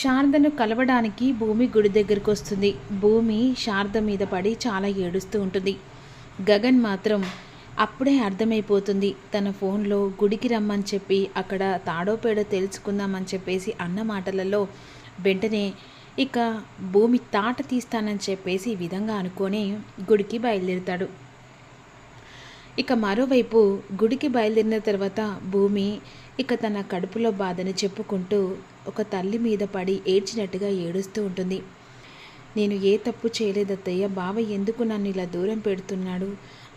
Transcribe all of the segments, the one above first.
శారదను కలవడానికి భూమి గుడి దగ్గరికి వస్తుంది. భూమి శారద మీద పడి చాలా ఏడుస్తూ ఉంటుంది. గగన్ మాత్రం అప్పుడే అర్థమైపోతుంది. తన ఫోన్లో గుడికి రమ్మని చెప్పి అక్కడ తాడోపేడో తెలుసుకుందామని చెప్పేసి అన్న మాటలలో వెంటనే ఇక భూమి తాట తీస్తానని చెప్పేసి ఈ విధంగా అనుకొని గుడికి బయలుదేరుతాడు. ఇక మరోవైపు గుడికి బయలుదేరిన తర్వాత భూమి ఇక తన కడుపులో బాధని చెప్పుకుంటూ ఒక తల్లి మీద పడి ఏడ్చినట్టుగా ఏడుస్తూ ఉంటుంది. నేను ఏ తప్పు చేయలేదత్తయ్య, బావ ఎందుకు నన్ను ఇలా దూరం పెడుతున్నాడు,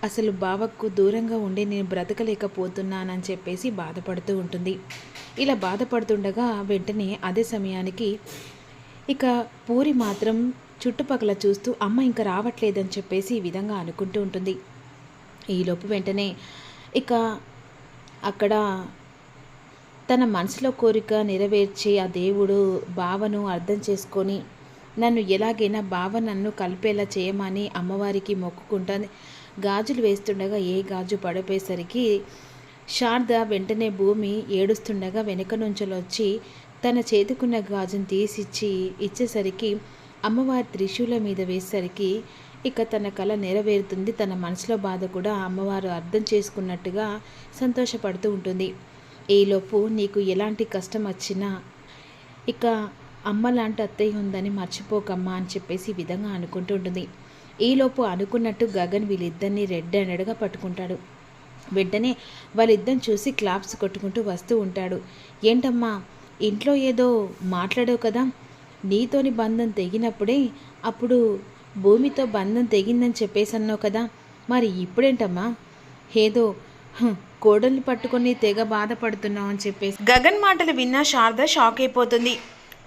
అసలు బావకు దూరంగా ఉండి నేను బ్రతకలేకపోతున్నానని చెప్పేసి బాధపడుతూ ఉంటుంది. ఇలా బాధపడుతుండగా వెంటనే అదే సమయానికి ఇక పూరి మాత్రం చుట్టుపక్కల చూస్తూ అమ్మ ఇంకా రావట్లేదని చెప్పేసి ఈ విధంగా అనుకుంటూ ఉంటుంది. ఈలోపు వెంటనే ఇక అక్కడ తన మనసులో కోరిక నెరవేర్చి ఆ దేవుడు బావను అర్థం చేసుకొని నన్ను ఎలాగైనా బావ నన్ను కలిపేలా చేయమని అమ్మవారికి మొక్కుకుంటుంది. గాజులు వేస్తుండగా ఏ గాజు పడిపోయేసరికి శారద వెంటనే భూమి ఏడుస్తుండగా వెనుక నుంచి వచ్చి తన చేతికున్న గాజును తీసిచ్చి ఇచ్చేసరికి అమ్మవారి త్రిశూల మీద వేసేసరికి ఇక తన కళ నెరవేరుతుంది. తన మనసులో బాధ కూడా అమ్మవారు అర్థం చేసుకున్నట్టుగా సంతోషపడుతూ ఉంటుంది. ఈలోపు నీకు ఎలాంటి కష్టం వచ్చినా ఇక అమ్మ లాంటి అత్తయ్య ఉందని మర్చిపోకమ్మా అని చెప్పేసి ఈ విధంగా అనుకుంటూ ఉంటుంది. ఈలోపు అనుకున్నట్టు గగన్ వీళ్ళిద్దరిని రెడ్ హ్యాండెడ్గా పట్టుకుంటాడు. వెంటనే వాళ్ళిద్దరిని చూసి క్లాప్స్ కొట్టుకుంటూ వస్తూ ఉంటాడు. ఏంటమ్మా ఇంట్లో ఏదో మాట్లాడావు కదా, నీతోని బంధం తెగినప్పుడే అప్పుడు భూమితో బంధం తెగిందని చెప్పేసి అన్నావు కదా, మరి ఇప్పుడేంటమ్మా ఏదో కోడల్ని పట్టుకొని తెగ బాధపడుతున్నావు అని చెప్పేసి గగన్ మాటలు విన్న శారద షాక్ అయిపోతుంది.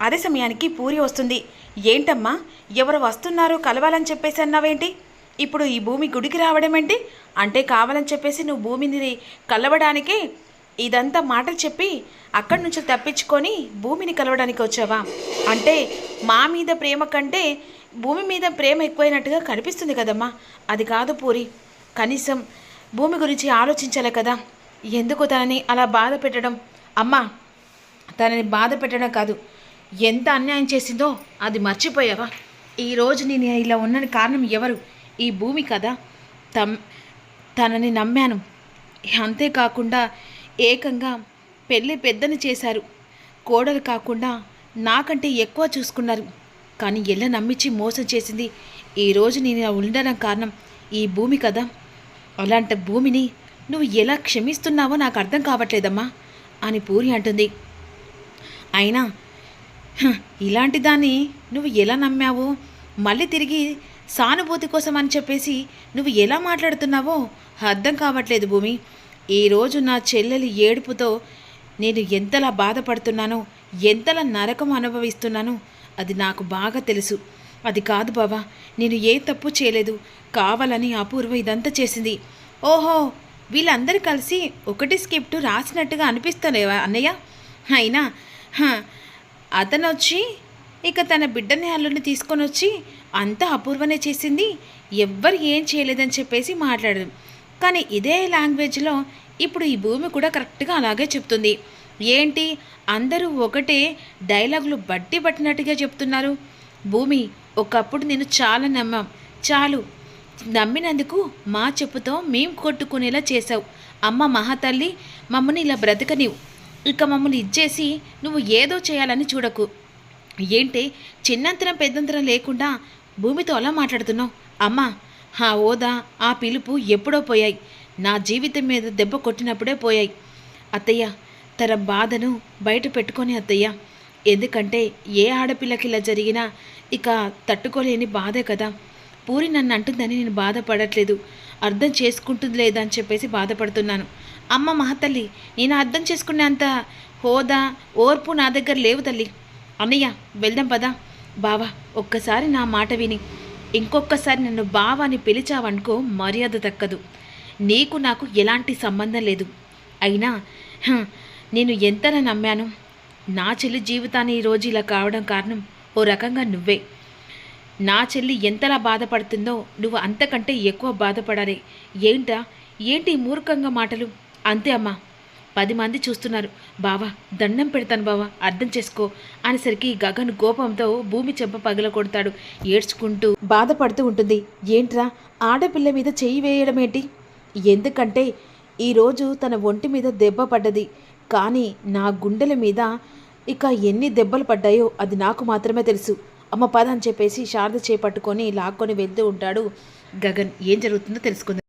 అదే సమయానికి పూరి వస్తుంది. ఏంటమ్మా ఎవరు వస్తున్నారు కలవాలని చెప్పేసి అన్నావేంటి, ఇప్పుడు ఈ భూమి గుడికి రావడం ఏంటి, అంటే కావాలని చెప్పేసి నువ్వు భూమిని కలవడానికి ఇదంతా మాటలు చెప్పి అక్కడి నుంచి తప్పించుకొని భూమిని కలవడానికి వచ్చావా, అంటే మా మీద ప్రేమ కంటే భూమి మీద ప్రేమ ఎక్కువైనట్టుగా కనిపిస్తుంది కదమ్మా. అది కాదు పూరి, కనీసం భూమి గురించి ఆలోచించాలి కదా, ఎందుకు తనని అలా బాధ పెట్టడం. అమ్మా తనని బాధ పెట్టడం కాదు, ఎంత అన్యాయం చేసిందో అది మర్చిపోయావా. ఈరోజు నేను ఇలా ఉన్నని కారణం ఎవరు, ఈ భూమి కదా. తనని నమ్మాను, అంతేకాకుండా ఏకంగా పెళ్ళి పెద్దని చేశారు, కోడలు కాకుండా నాకంటే ఎక్కువ చూసుకున్నారు, కానీ ఎలా నమ్మించి మోసం చేసింది. ఈరోజు నేను ఇలా ఉండడం కారణం ఈ భూమి కదా. అలాంటి భూమిని నువ్వు ఎలా క్షమిస్తున్నావో నాకు అర్థం కావట్లేదమ్మా అని పూరి అంటుంది. అయినా ఇలాంటి దాన్ని నువ్వు ఎలా నమ్మావో, మళ్ళీ తిరిగి సానుభూతి కోసం అని చెప్పేసి నువ్వు ఎలా మాట్లాడుతున్నావో అర్థం కావట్లేదు భూమి. ఈరోజు నా చెల్లెలి ఏడుపుతో నేను ఎంతలా బాధపడుతున్నానో, ఎంతలా నరకం అనుభవిస్తున్నానో అది నాకు బాగా తెలుసు. అది కాదు బాబా, నేను ఏ తప్పు చేయలేదు, కావాలని అపూర్వ ఇదంతా చేసింది. ఓహో వీళ్ళందరూ కలిసి ఒకటి స్క్రిప్ట్ రాసినట్టుగా అనిపిస్తలేవా అన్నయ్య. అయినా అతను వచ్చి ఇక తన బిడ్డని అల్లుని తీసుకొని వచ్చి అంతా అపూర్వనే చేసింది, ఎవ్వరు ఏం చేయలేదని చెప్పేసి మాట్లాడదు. కానీ ఇదే లాంగ్వేజ్లో ఇప్పుడు ఈ భూమి కూడా కరెక్ట్గా అలాగే చెప్తుంది. ఏంటి అందరూ ఒకటే డైలాగులు బట్టి పట్టినట్టుగా చెప్తున్నారు. భూమి ఒకప్పుడు నేను చాలా నమ్మాం, చాలు నమ్మినందుకు మా చెప్పుతో మేం కొట్టుకునేలా చేసావు. అమ్మ మహాతల్లి మమ్మల్ని ఇలా బ్రతకనివ్వు, ఇక మమ్మల్ని ఇచ్చేసి నువ్వు ఏదో చేయాలని చూడకు. ఏంటి చిన్నంతరం పెద్దంతరం లేకుండా భూమితో అలా మాట్లాడుతున్నావు. అమ్మ ఆ ఓదా ఆ పిలుపు ఎప్పుడో పోయాయి, నా జీవితం మీద దెబ్బ కొట్టినప్పుడే పోయాయి. అత్తయ్య తన బాధను బయట పెట్టుకొని అత్తయ్య, ఎందుకంటే ఏ ఆడపిల్లకి ఇలా జరిగినా ఇక తట్టుకోలేని బాధే కదా. పూరి నన్ను అంటుందని నేను బాధపడట్లేదు, అర్థం చేసుకుంటుంది లేదా అని చెప్పేసి బాధపడుతున్నాను. అమ్మ మహాతల్లి నేను అర్థం చేసుకునే అంత హోదా ఓర్పు నా దగ్గర లేవు తల్లి. అన్నయ్య వెళ్దాం పదా. బావా ఒక్కసారి నా మాట విని ఇంకొకసారి నన్ను బావా అని పిలిచావనుకో మర్యాద దక్కదు. నీకు నాకు ఎలాంటి సంబంధం లేదు. అయినా నేను ఎంతలా నమ్మాను. నా చెల్లి జీవితాన్ని ఈరోజు ఇలా కావడం కారణం ఓ రకంగా నువ్వే. నా చెల్లి ఎంతలా బాధపడుతుందో నువ్వు అంతకంటే ఎక్కువ బాధపడాలి. ఏంటి మూర్ఖంగా మాటలు. అంతే అమ్మా, 10 మంది చూస్తున్నారు. బావా దండం పెడతాను బావా అర్థం చేసుకో అనేసరికి గగన్ కోపంతో భూమి చెంప పగలగొడతాడు. ఏడ్చుకుంటూ బాధపడుతూ ఉంటుంది. ఏంట్రా ఆడపిల్ల మీద చెయ్యి వేయడం ఏంటి? ఎందుకంటే ఈరోజు తన ఒంటి మీద దెబ్బ పడ్డది, కానీ నా గుండెల మీద ఇక ఎన్ని దెబ్బలు పడ్డాయో అది నాకు మాత్రమే తెలుసు. అమ్మ పద అని చెప్పేసి శారద చేపట్టుకొని లాక్కొని వెళ్తూ ఉంటాడు గగన్. ఏం జరుగుతుందో తెలుసుకుందాం.